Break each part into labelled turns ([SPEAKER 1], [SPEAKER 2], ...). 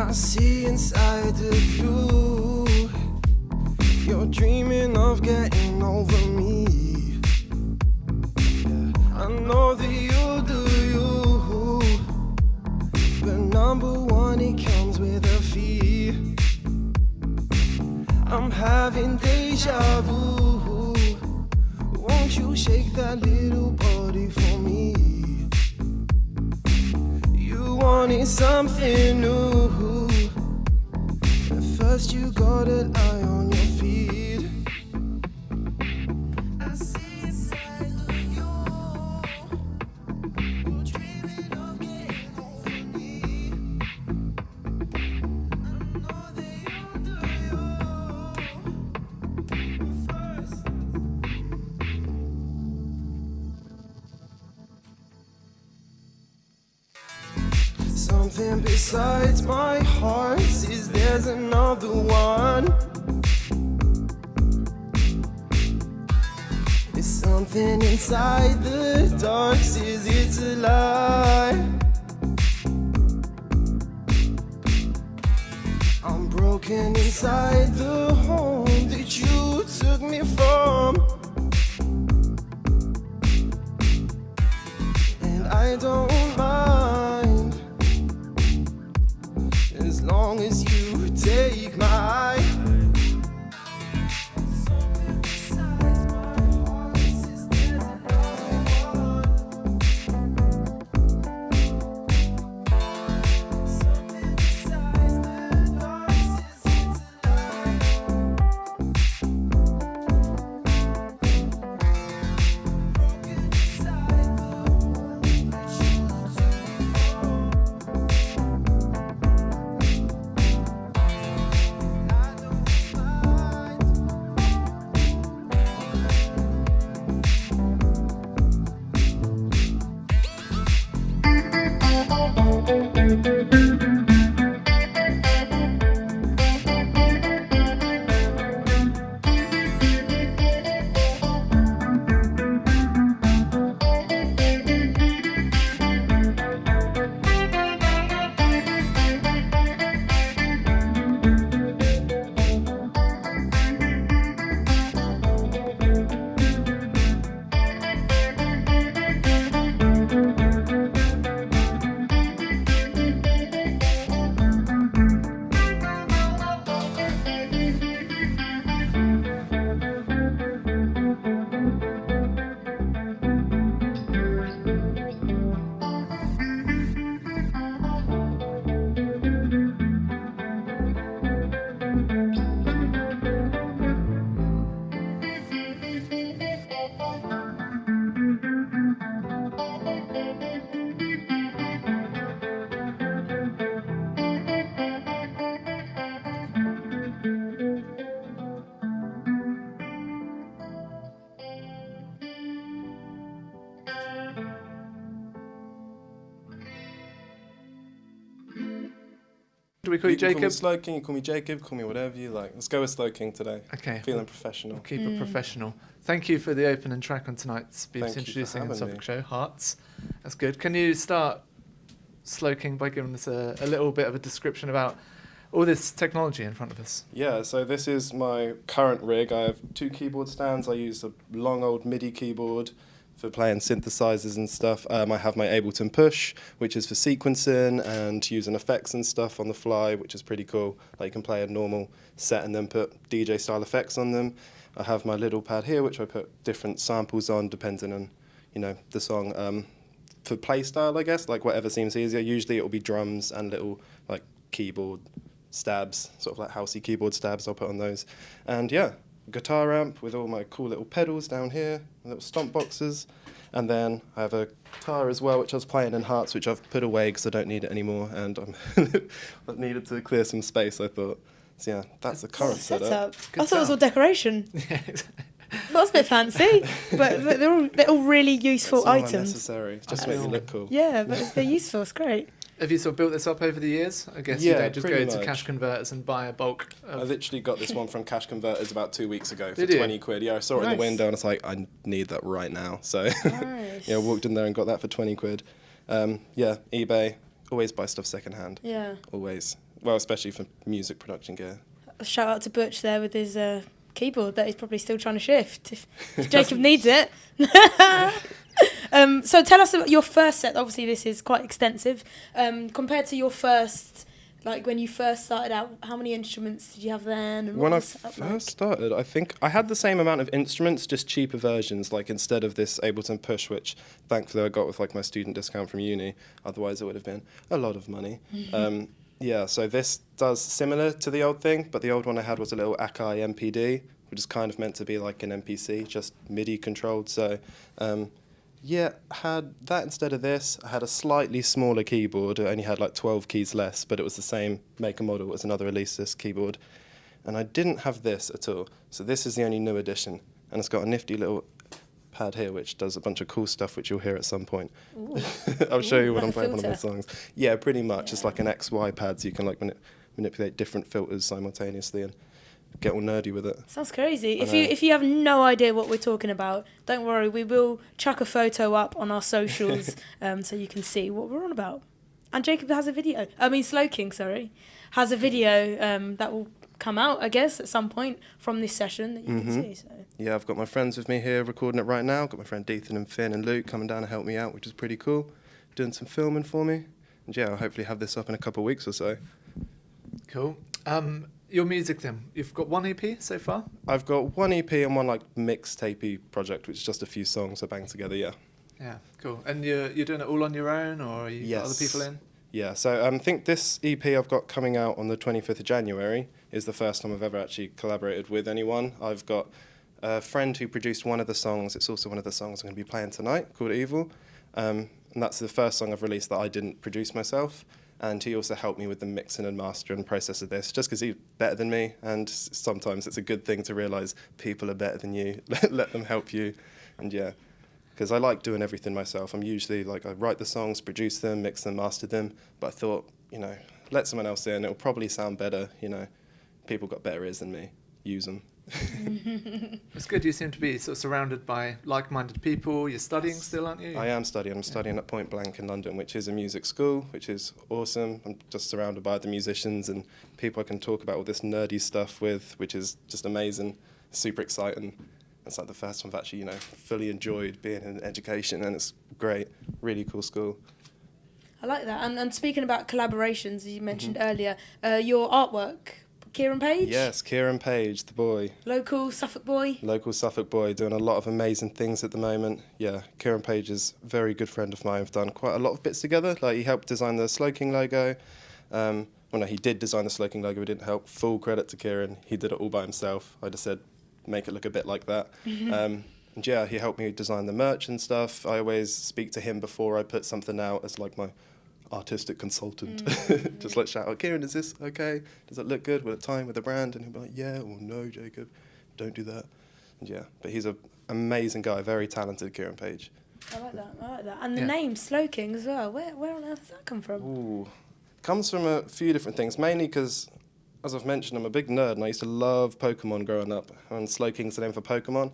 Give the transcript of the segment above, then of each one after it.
[SPEAKER 1] I see inside of you. You're dreaming of getting over me. Yeah, I know that you do you. But number one, it comes with a fee. I'm having deja vu. Won't you shake that little body for me? You wanted something new. At first you gotta lie on your feet. I see inside of you. You're dreaming of getting over me. I know that you do you. First. Something besides my heart says there's another one. It's something inside the dark says it's a lie. I'm broken inside the home that you took me from. And I don't mind as long as you take my. Something besides my heart says there's another one. Something besides the dark says it's a lie. Broken inside the home that you took me from. I don't mind.
[SPEAKER 2] Do we call you
[SPEAKER 3] can call me
[SPEAKER 2] Jacob?
[SPEAKER 3] Slow King, you call me Jacob, call me whatever you like. Let's go with Slow King today.
[SPEAKER 2] Okay.
[SPEAKER 3] Feeling professional.
[SPEAKER 2] We'll keep it professional. Thank you for the opening track on tonight's
[SPEAKER 3] Thank you for
[SPEAKER 2] introducing and
[SPEAKER 3] having
[SPEAKER 2] Suffolk
[SPEAKER 3] me.
[SPEAKER 2] show, Hearts. That's good. Can you start, Slow King, by giving us a little bit of a description about all this technology in front of us?
[SPEAKER 3] Yeah, so this is my current rig. I have 2 keyboard stands. I use a long old MIDI keyboard for playing synthesizers and stuff. I have my Ableton Push, which is for sequencing and using effects and stuff on the fly, which is pretty cool. Like you can play a normal set and then put DJ style effects on them. I have my little pad here, which I put different samples on depending on, the song. For play style, I guess, like whatever seems easier. Usually it will be drums and little like keyboard stabs, sort of like housey keyboard stabs. I'll put on those. And yeah, guitar amp with all my cool little pedals down here, little stomp boxes. And then I have a guitar as well, which I was playing in Hearts, which I've put away because I don't need it anymore. And I needed to clear some space, I thought. So yeah, that's the current setup.
[SPEAKER 4] I thought it was all decoration. That's a bit fancy, but they're all really useful
[SPEAKER 3] It's all
[SPEAKER 4] items.
[SPEAKER 3] unnecessary. It's just to make me look cool.
[SPEAKER 4] Yeah, but they're useful. It's great.
[SPEAKER 2] Have you sort of built this up over the years? I guess
[SPEAKER 3] Yeah,
[SPEAKER 2] you don't just go
[SPEAKER 3] pretty
[SPEAKER 2] to
[SPEAKER 3] much.
[SPEAKER 2] cash converters and buy a bulk
[SPEAKER 3] I
[SPEAKER 2] of...
[SPEAKER 3] literally got this one from Cash Converters about 2 weeks ago for
[SPEAKER 2] Did you?
[SPEAKER 3] 20 quid. Yeah, I saw it in
[SPEAKER 4] Nice.
[SPEAKER 3] the window and I was like, I need that right now. So
[SPEAKER 4] Nice.
[SPEAKER 3] yeah, I walked in there and got that for 20 quid. Yeah, eBay, always buy stuff secondhand.
[SPEAKER 4] Yeah.
[SPEAKER 3] Always. Well, especially for music production gear.
[SPEAKER 4] A shout out to Butch there with his keyboard that he's probably still trying to shift if Jacob needs it. So tell us about your first set. Obviously, this is quite extensive. Compared to your first, like when you first started out, how many instruments did you have then? And
[SPEAKER 3] When I first started, I think I had the same amount of instruments, just cheaper versions. Like instead of this Ableton Push, which thankfully I got with like my student discount from uni. Otherwise, it would have been a lot of money. Yeah, so this does similar to the old thing, but the old one I had was a little Akai MPD, which is kind of meant to be like an MPC, just MIDI controlled. So, yeah, had that instead of this. I had a slightly smaller keyboard. It only had like 12 keys less, but it was the same make and model as another Alesis keyboard. And I didn't have this at all. So this is the only new edition, and it's got a nifty little pad here which does a bunch of cool stuff which you'll hear at some point. I'll show you when I'm playing one of my songs. Yeah, pretty much. Yeah. It's like an XY pad, so you can like manipulate different filters simultaneously and get all nerdy with it.
[SPEAKER 4] Sounds crazy. If you have no idea what we're talking about, don't worry, we will chuck a photo up on our socials so you can see what we're on about. And Jacob has a video. Slow King, sorry, has a video that will come out, I guess, at some point from this session that you can see. So.
[SPEAKER 3] Yeah, I've got my friends with me here recording it right now. I've got my friend Dethan and Finn and Luke coming down to help me out, which is pretty cool. Doing some filming for me. And yeah, I'll hopefully have this up in a couple of weeks or so.
[SPEAKER 2] Cool. Your music then, you've got one EP so far?
[SPEAKER 3] I've got one EP and one like mixtape project, which is just a few songs I banged together, yeah.
[SPEAKER 2] Yeah, cool. And you're doing it all on your own, or are you got other people in?
[SPEAKER 3] Yeah, so I think this EP I've got coming out on the 25th of January is the first time I've ever actually collaborated with anyone. I've got a friend who produced one of the songs. It's also one of the songs I'm going to be playing tonight, called Evil. And that's the first song I've released that I didn't produce myself. And he also helped me with the mixing and mastering process of this, just because he's better than me. And sometimes it's a good thing to realise people are better than you. Let them help you. And yeah, because I like doing everything myself. I'm usually like, I write the songs, produce them, mix them, master them. But I thought, let someone else in. It'll probably sound better. People got better ears than me. Use them.
[SPEAKER 2] It's good. You seem to be sort of surrounded by like-minded people. You're studying still, aren't you?
[SPEAKER 3] I am studying. I'm studying at Point Blank in London, which is a music school, which is awesome. I'm just surrounded by the musicians and people I can talk about all this nerdy stuff with, which is just amazing, super exciting. It's like the first time I've actually, fully enjoyed being in education, and it's great. Really cool school.
[SPEAKER 4] I like that. And speaking about collaborations, as you mentioned earlier, your artwork, Kieran Page?
[SPEAKER 3] Yes, Kieran Page, the boy.
[SPEAKER 4] Local Suffolk boy?
[SPEAKER 3] Local Suffolk boy, doing a lot of amazing things at the moment. Yeah, Kieran Page is a very good friend of mine. We've done quite a lot of bits together. Like, he helped design the Slow King logo. Well, no, he did design the Slow King logo. He didn't help. Full credit to Kieran. He did it all by himself. I just said, make it look a bit like that. And yeah, he helped me design the merch and stuff. I always speak to him before I put something out as like my artistic consultant. Just like shout out, Kieran, is this okay? Does it look good? Will it time with the brand? And he'll be like, yeah, or no, Jacob, don't do that. And yeah, but he's an amazing guy, very talented, Kieran Page.
[SPEAKER 4] I like that. And the name Slow King as well. Where on earth does that come from?
[SPEAKER 3] Ooh, comes from a few different things, mainly because, as I've mentioned, I'm a big nerd and I used to love Pokemon growing up. And Slow King's the name for Pokemon.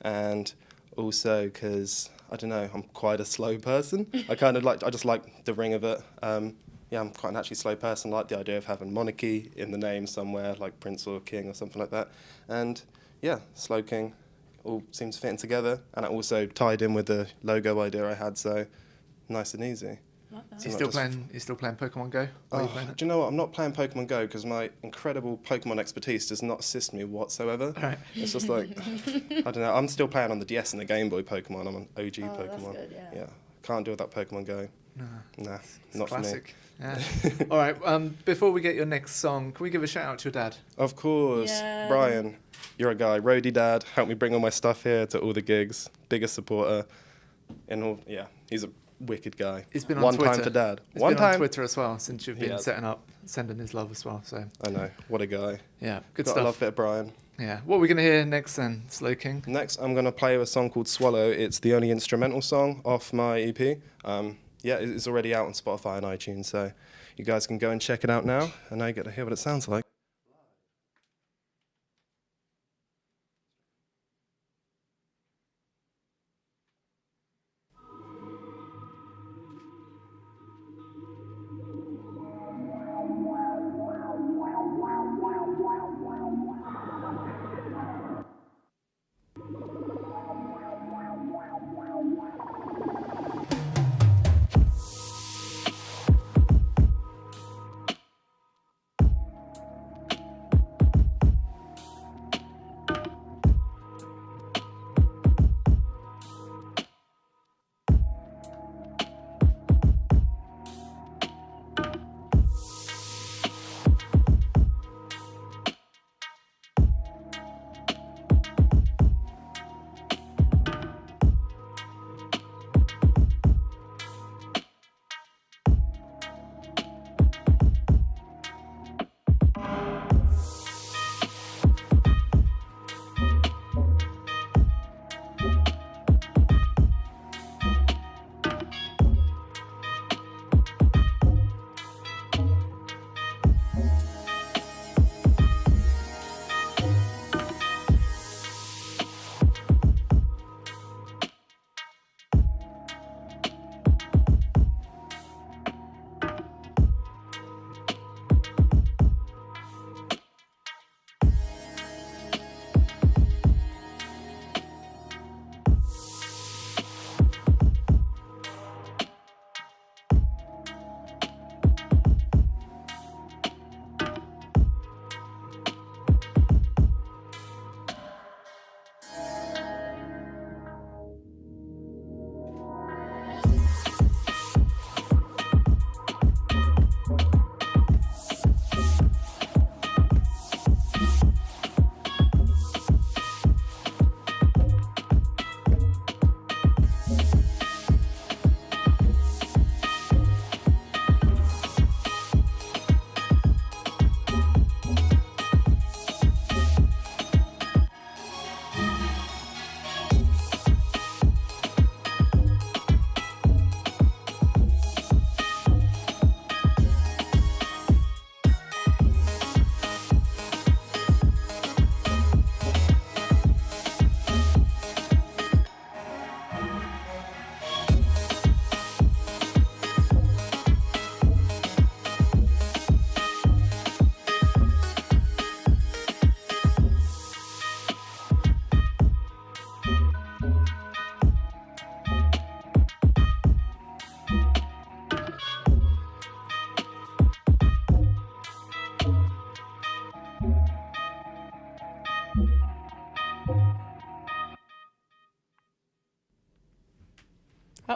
[SPEAKER 3] And also because, I don't know, I'm quite a slow person. I just like the ring of it. Yeah, I'm quite an actually slow person. I like the idea of having monarchy in the name somewhere, like Prince or King or something like that. And yeah, Slow King all seems fitting together. And it also tied in with the logo idea I had, so nice and easy.
[SPEAKER 2] So you're still playing Pokemon Go?
[SPEAKER 3] Do you know what? I'm not playing Pokemon Go because my incredible Pokemon expertise does not assist me whatsoever. Right. It's just like, I don't know. I'm still playing on the DS and the Game Boy Pokemon. I'm an OG Pokemon.
[SPEAKER 4] That's good, yeah.
[SPEAKER 3] Can't do without Pokemon Go. Nah, not
[SPEAKER 2] classic.
[SPEAKER 3] For me.
[SPEAKER 2] Yeah. All right. Before we get your next song, can we give a shout out to your dad?
[SPEAKER 3] Of course, yeah. Brian. You're a guy. Roadie dad. Helped me bring all my stuff here to all the gigs. Biggest supporter. He's a wicked guy.
[SPEAKER 2] He's been on Twitter.
[SPEAKER 3] One time for dad.
[SPEAKER 2] He's been on Twitter as well since you've been setting up, sending his love as well. So
[SPEAKER 3] I know, what a guy.
[SPEAKER 2] Yeah, good
[SPEAKER 3] Got
[SPEAKER 2] stuff.
[SPEAKER 3] I love a bit of Brian.
[SPEAKER 2] Yeah. What are we going to hear next then, Slow King?
[SPEAKER 3] Next, I'm going to play a song called Swallow. It's the only instrumental song off my EP. It's already out on Spotify and iTunes, so you guys can go and check it out now, and now you get to hear what it sounds like.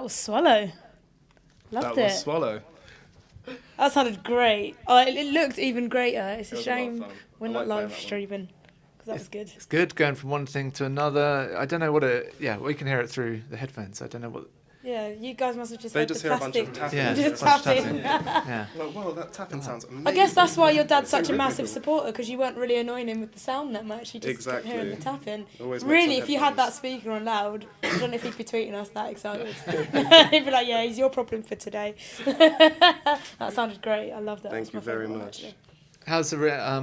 [SPEAKER 4] was Swallow. Loved
[SPEAKER 3] that
[SPEAKER 4] it.
[SPEAKER 3] was Swallow.
[SPEAKER 4] That sounded great. Oh, it looked even greater. It's a
[SPEAKER 3] It was a lot of
[SPEAKER 4] shame
[SPEAKER 3] fun.
[SPEAKER 4] we're
[SPEAKER 3] I
[SPEAKER 4] not
[SPEAKER 3] like playing
[SPEAKER 4] live
[SPEAKER 3] that one.
[SPEAKER 4] streaming. Because that was good.
[SPEAKER 2] It's good going from one thing to another. I don't know what it. Yeah, we can hear it through the headphones. I don't know what.
[SPEAKER 4] Yeah, you guys must have just
[SPEAKER 3] They
[SPEAKER 4] heard
[SPEAKER 3] just
[SPEAKER 4] the
[SPEAKER 3] hear a bunch
[SPEAKER 4] plastic.
[SPEAKER 3] of tapping.
[SPEAKER 2] Yeah,
[SPEAKER 4] Just
[SPEAKER 2] a bunch of
[SPEAKER 4] tapping.
[SPEAKER 2] Yeah.
[SPEAKER 3] Like, whoa, that tapping sounds amazing.
[SPEAKER 4] I guess that's why your dad's
[SPEAKER 3] It's so
[SPEAKER 4] such a massive
[SPEAKER 3] rhythmical.
[SPEAKER 4] supporter, because you weren't really annoying him with the sound that much. You just kept hearing the
[SPEAKER 3] Exactly.
[SPEAKER 4] tapping.
[SPEAKER 3] Always makes
[SPEAKER 4] Really,
[SPEAKER 3] some
[SPEAKER 4] if you had that
[SPEAKER 3] headphones.
[SPEAKER 4] speaker on loud, I don't know if he'd be tweeting us that excited. He'd be like, yeah, he's your problem for today. That sounded great. I love that.
[SPEAKER 3] Thank
[SPEAKER 4] That's my
[SPEAKER 3] you very
[SPEAKER 4] favourite one,
[SPEAKER 3] much.
[SPEAKER 4] actually.
[SPEAKER 2] How's the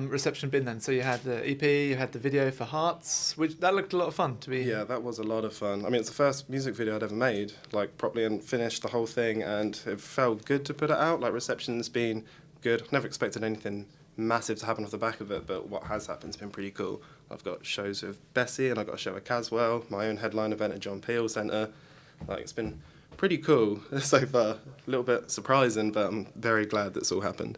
[SPEAKER 2] reception been then? So you had the EP, you had the video for Hearts, which that looked a lot of fun to be.
[SPEAKER 3] Yeah, that was a lot of fun. I mean, it's the first music video I'd ever made, like properly, and finished the whole thing, and it felt good to put it out. Like, reception's been good. Never expected anything massive to happen off the back of it, but what has happened has been pretty cool. I've got shows with Bessie, and I've got a show with Caswell, my own headline event at John Peel Centre. Like, it's been pretty cool so far. A little bit surprising, but I'm very glad that's all happened.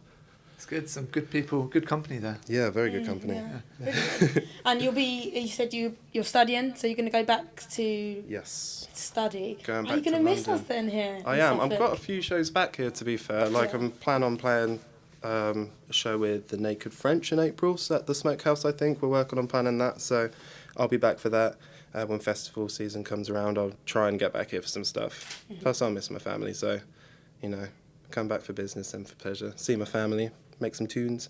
[SPEAKER 2] It's good, some good people, good company there.
[SPEAKER 3] Yeah, very good company.
[SPEAKER 4] Yeah. Really good. And you said you're studying, so you're going to go back to
[SPEAKER 3] Yes.
[SPEAKER 4] study.
[SPEAKER 3] Going
[SPEAKER 4] Are you
[SPEAKER 3] back
[SPEAKER 4] going
[SPEAKER 3] to
[SPEAKER 4] to miss
[SPEAKER 3] London.
[SPEAKER 4] us then here?
[SPEAKER 3] I
[SPEAKER 4] in
[SPEAKER 3] am. I've got a
[SPEAKER 4] Suffolk?
[SPEAKER 3] few shows back here, to be fair. Like,
[SPEAKER 4] Yeah.
[SPEAKER 3] I'm planning on playing a show with the Naked French in April, so at the Smokehouse, I think. We're working on planning that, so I'll be back for that. When festival season comes around, I'll try and get back here for some stuff. Plus, I'll miss my family, so, you know, come back for business and for pleasure. See my family, make some tunes.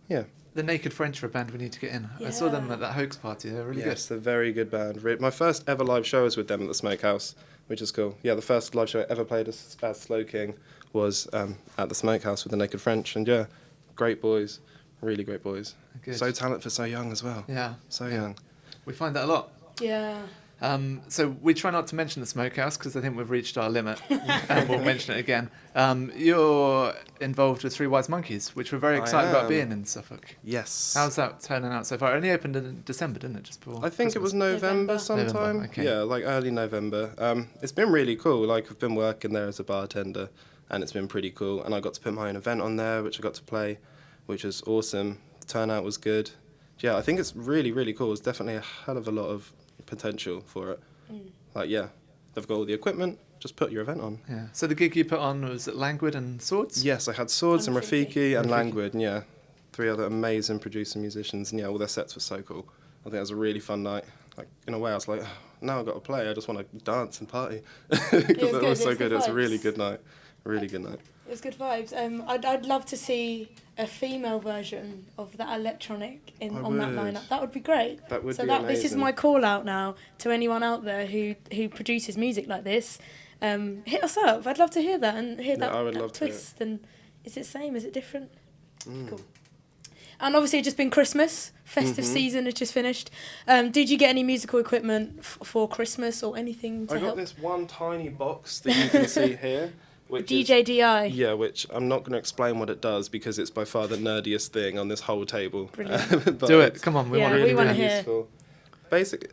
[SPEAKER 3] Yeah.
[SPEAKER 2] The Naked French are a band we need to get in. I saw them
[SPEAKER 4] Yeah.
[SPEAKER 2] at that hoax party. They're really
[SPEAKER 3] Yes, they're a very good band. My first ever live show was with them at the Smokehouse, which is cool. Yeah, the first live show I ever played as Slow King was at the Smokehouse with the Naked French, and yeah, great boys, really great boys.
[SPEAKER 2] Good.
[SPEAKER 3] So talented for so young as well.
[SPEAKER 2] good. Yeah,
[SPEAKER 3] So young.
[SPEAKER 2] we find that a lot.
[SPEAKER 4] Yeah.
[SPEAKER 2] So we try not to mention the Smokehouse because I think we've reached our limit, and we'll mention it again. You're involved with Three Wise Monkeys, which we're very
[SPEAKER 3] I
[SPEAKER 2] excited about
[SPEAKER 3] am.
[SPEAKER 2] being in Suffolk.
[SPEAKER 3] Yes.
[SPEAKER 2] How's that turning out so far? It only opened in December, didn't it? Just before.
[SPEAKER 3] I think it was November sometime.
[SPEAKER 2] November, okay.
[SPEAKER 3] Yeah, like early November. It's been really cool. Like, I've been working there as a bartender, and it's been pretty cool. And I got to put my own event on there, which I got to play, which was awesome. The turnout was good. Yeah, I think it's really, really cool. There's definitely a hell of a lot of potential for it. Like, yeah, they've got all the equipment. Just put your event on.
[SPEAKER 2] Yeah. So the gig you put on was at Languid and Swords.
[SPEAKER 3] Yes, I had Swords and
[SPEAKER 4] And Rafiki.
[SPEAKER 3] Rafiki and
[SPEAKER 2] Rafiki.
[SPEAKER 3] Languid, and yeah, 3 other amazing producer musicians, and yeah, all their sets were so cool. I think it was a really fun night. Like, in a way, I was like, now I've got to play. I just want to dance and party because it
[SPEAKER 4] good.
[SPEAKER 3] was so
[SPEAKER 4] It was
[SPEAKER 3] good.
[SPEAKER 4] good
[SPEAKER 3] It was a
[SPEAKER 4] vibes.
[SPEAKER 3] really good night. Really good night.
[SPEAKER 4] It was good vibes. I'd love to see a female version of that electronic on that
[SPEAKER 3] would.
[SPEAKER 4] lineup. That would be great.
[SPEAKER 3] That would
[SPEAKER 4] So
[SPEAKER 3] be
[SPEAKER 4] this is
[SPEAKER 3] amazing.
[SPEAKER 4] my call out now to anyone out there who produces music like this. Hit us up. I'd love to hear that and hear
[SPEAKER 3] Yeah,
[SPEAKER 4] that,
[SPEAKER 3] I would
[SPEAKER 4] that
[SPEAKER 3] love to hear it.
[SPEAKER 4] twist. And is it the same? Is it different?
[SPEAKER 3] Mm.
[SPEAKER 4] Cool. And obviously, it's just been Christmas. Festive season has just finished. Did you get any musical equipment for Christmas or anything to
[SPEAKER 3] I got
[SPEAKER 4] help?
[SPEAKER 3] this one tiny box that you can see here. Which is,
[SPEAKER 4] DJ DI.
[SPEAKER 3] yeah, which I'm not going to explain what it does because it's by far the nerdiest thing on this whole table.
[SPEAKER 4] Brilliant.
[SPEAKER 3] But
[SPEAKER 2] Do it.
[SPEAKER 3] it's
[SPEAKER 2] Come on, we
[SPEAKER 4] Yeah,
[SPEAKER 2] want
[SPEAKER 4] we
[SPEAKER 2] to
[SPEAKER 4] wanna
[SPEAKER 2] really
[SPEAKER 4] hear.
[SPEAKER 3] useful. Basically,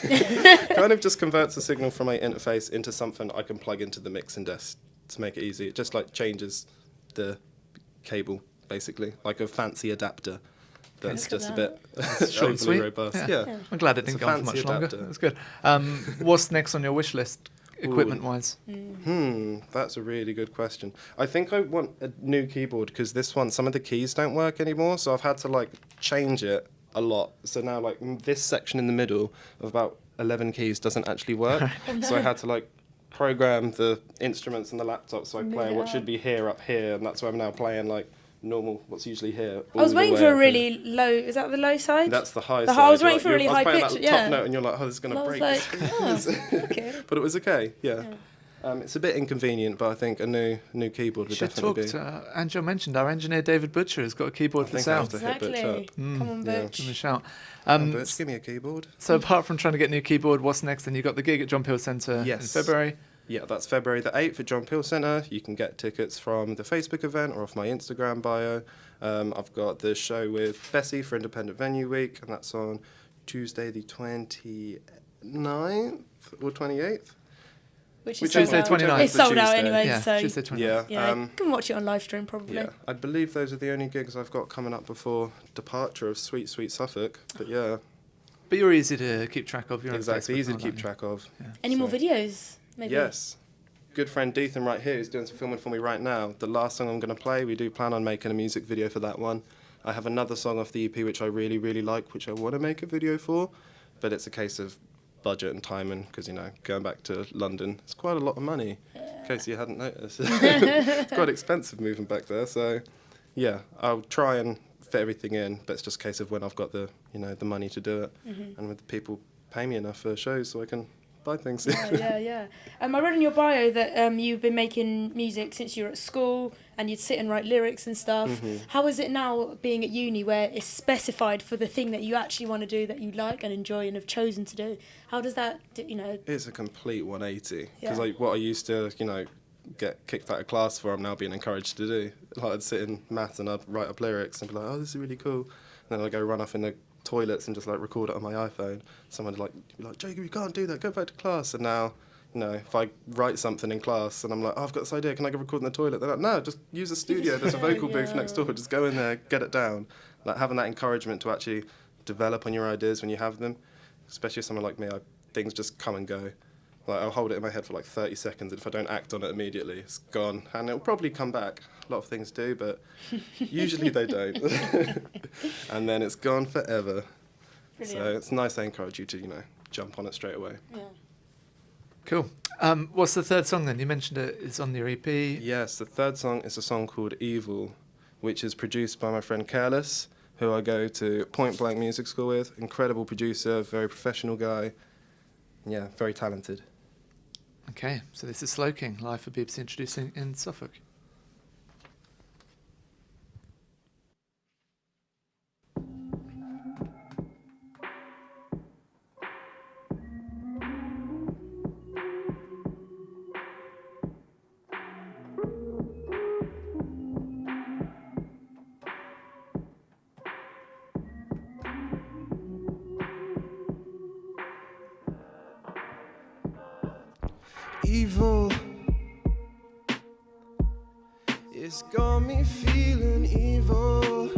[SPEAKER 3] kind of just converts the signal from my interface into something I can plug into the mixing desk to make it easy. It just like changes the cable, basically, like a fancy adapter. That's
[SPEAKER 4] Look at
[SPEAKER 3] just a
[SPEAKER 4] that.
[SPEAKER 3] bit
[SPEAKER 2] Short and
[SPEAKER 3] overly
[SPEAKER 2] sweet.
[SPEAKER 3] robust.
[SPEAKER 2] Yeah.
[SPEAKER 3] Yeah.
[SPEAKER 2] I'm glad it
[SPEAKER 3] It's
[SPEAKER 2] didn't
[SPEAKER 3] a
[SPEAKER 2] go on for much
[SPEAKER 3] fancy
[SPEAKER 2] longer.
[SPEAKER 3] adapter.
[SPEAKER 2] That's good. What's next on your wish list, equipment-wise?
[SPEAKER 3] That's a really good question. I think I want a new keyboard because this one, some of the keys don't work anymore, so I've had to like change it a lot. So now like this section in the middle of about 11 keys doesn't actually work. So I had to like program the instruments and the laptop so I
[SPEAKER 4] Move
[SPEAKER 3] play
[SPEAKER 4] it
[SPEAKER 3] what
[SPEAKER 4] up.
[SPEAKER 3] should be here up here, and that's why I'm now playing like normal, what's usually here.
[SPEAKER 4] I was
[SPEAKER 3] all the
[SPEAKER 4] waiting
[SPEAKER 3] way
[SPEAKER 4] for a
[SPEAKER 3] up
[SPEAKER 4] really low. Is that the low
[SPEAKER 3] here.
[SPEAKER 4] side?
[SPEAKER 3] That's the high
[SPEAKER 4] The
[SPEAKER 3] side.
[SPEAKER 4] high- I was
[SPEAKER 3] You're
[SPEAKER 4] waiting for a
[SPEAKER 3] you're-
[SPEAKER 4] really
[SPEAKER 3] I was
[SPEAKER 4] high
[SPEAKER 3] playing
[SPEAKER 4] pitch,
[SPEAKER 3] that
[SPEAKER 4] yeah.
[SPEAKER 3] top note and you're like, oh, this is going
[SPEAKER 4] And
[SPEAKER 3] to
[SPEAKER 4] I was
[SPEAKER 3] break.
[SPEAKER 4] like, oh, okay.
[SPEAKER 3] But it was okay, yeah. It's a bit inconvenient, but I think a new keyboard would
[SPEAKER 2] Should talk
[SPEAKER 3] definitely be.
[SPEAKER 2] to Angelle mentioned our engineer David Butcher has got a keyboard
[SPEAKER 3] I
[SPEAKER 2] for
[SPEAKER 3] think I have
[SPEAKER 2] sound.
[SPEAKER 3] to hit Butch
[SPEAKER 4] Exactly.
[SPEAKER 3] up.
[SPEAKER 4] Come on,
[SPEAKER 3] yeah.
[SPEAKER 4] Butch.
[SPEAKER 2] Give him a shout.
[SPEAKER 3] Butch, give me a keyboard.
[SPEAKER 2] So apart from trying to get a new keyboard, what's next? Then you got the gig at John Peel Centre
[SPEAKER 3] Yes.
[SPEAKER 2] in February.
[SPEAKER 3] Yeah, that's February the 8th at John Peel Centre. You can get tickets from the Facebook event or off my Instagram bio. I've got the show with Bessie for Independent Venue Week, and that's on Tuesday the 29th or 28th.
[SPEAKER 4] Which is
[SPEAKER 3] Which
[SPEAKER 4] sold
[SPEAKER 2] Tuesday,
[SPEAKER 4] out.
[SPEAKER 2] 29th.
[SPEAKER 4] It's sold out
[SPEAKER 3] Tuesday.
[SPEAKER 4] anyway,
[SPEAKER 2] Yeah,
[SPEAKER 4] so
[SPEAKER 2] Tuesday 29th.
[SPEAKER 3] Yeah,
[SPEAKER 4] yeah, you can watch it on live stream probably.
[SPEAKER 3] yeah. I believe those are the only gigs I've got coming up before departure of sweet, sweet Suffolk. But yeah,
[SPEAKER 2] But you're easy to keep track of. You're on
[SPEAKER 3] exactly.
[SPEAKER 2] Facebook
[SPEAKER 3] Easy to
[SPEAKER 2] and all
[SPEAKER 3] keep
[SPEAKER 2] that,
[SPEAKER 3] track of.
[SPEAKER 2] Yeah.
[SPEAKER 4] Any more
[SPEAKER 3] So-
[SPEAKER 4] videos? Maybe.
[SPEAKER 3] Yes. good friend Dethan right here is doing some filming for me right now. The last song I'm going to play, we do plan on making a music video for that one. I have another song off the EP which I really, really like, which I want to make a video for, but it's a case of budget and timing, because, you know, going back to London, it's quite a lot of money, in case you hadn't noticed. It's quite expensive moving back there, so yeah, I'll try and fit everything in, but it's just a case of when I've got the, you know, the money to do it, and with the people pay me enough for shows so I can buy things.
[SPEAKER 4] Yeah. I read in your bio that you've been making music since you were at school, and you'd sit and write lyrics and stuff. How is it now being at uni, where it's specified for the thing that you actually want to do, that you like and enjoy and have chosen to do? How does that, you know? It's
[SPEAKER 3] a complete 180, because
[SPEAKER 4] Yeah.
[SPEAKER 3] like what I used to, you know, get kicked out of class for, I'm now being encouraged to do. Like I'd sit in maths and I'd write up lyrics and be like, oh, this is really cool. And then I'd go run off in the toilets and just like record it on my iPhone. Someone would be like, Jacob, you can't do that, go back to class. And now, you know, if I write something in class and I'm like, oh, I've got this idea, can I go record in the toilet? They're like, no, just use a studio, there's a vocal booth next door, just go in there, get it down. Like having that encouragement to actually develop on your ideas when you have them, especially someone like me, things just come and go. Like I'll hold it in my head for like 30 seconds, and if I don't act on it immediately, it's gone. And it'll probably come back. A lot of things do, but usually they don't. And then it's gone forever.
[SPEAKER 4] Brilliant.
[SPEAKER 3] So it's nice, I encourage you to, you know, jump on it straight away.
[SPEAKER 4] Yeah.
[SPEAKER 2] Cool. What's the third song then? You mentioned it's on your EP.
[SPEAKER 3] Yes, the third song is a song called Evil, which is produced by my friend Careless, who I go to Point Blank Music School with. Incredible producer, very professional guy. Yeah, very talented.
[SPEAKER 2] Okay, so this is Slow King, live for BBC Introducing in Suffolk.
[SPEAKER 1] Evil, it's got me feeling evil.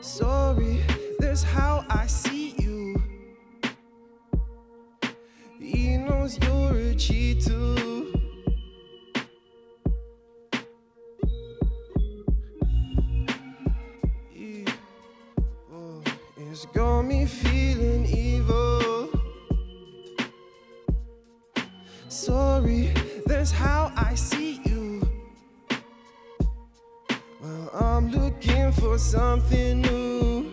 [SPEAKER 1] Sorry, that's how I see you. He knows you're a cheat too. Evil, it's got me feeling evil. Sorry, that's how I see you. Well, I'm looking for something new.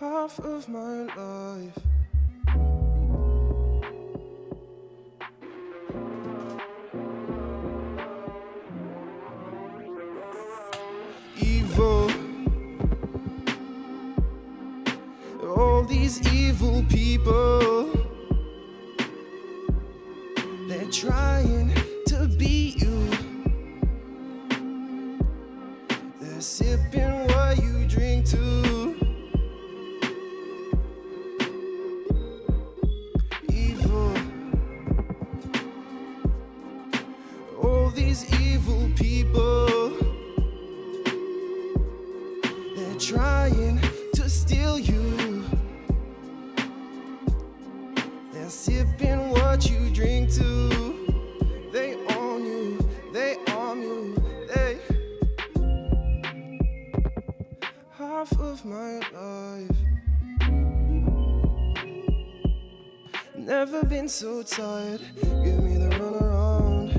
[SPEAKER 1] Half of my life, evil. All these evil people, they're trying to beat you. They're sipping what you drink too. Evil. All these evil people, they're trying to steal you. They're sipping what you drink too. They own you, they own you, they. Half of my life, never been so tired. Give me the runaround,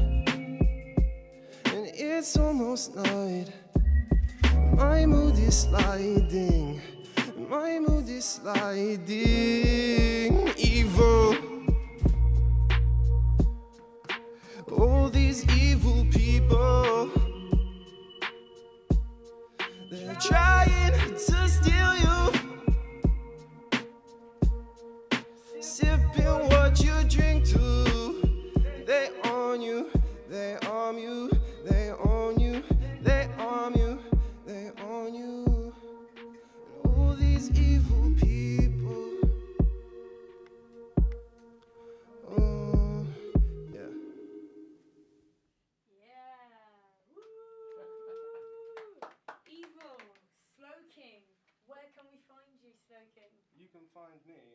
[SPEAKER 1] and it's almost night. My mood is sliding, my mood is sliding. Evil. All these evil people, they're trying to steal you. Sipping what you drink too. They own you, they own you, they own you, they own you, they own you. All these evil people. Oh, yeah.
[SPEAKER 4] Evil,
[SPEAKER 3] can find me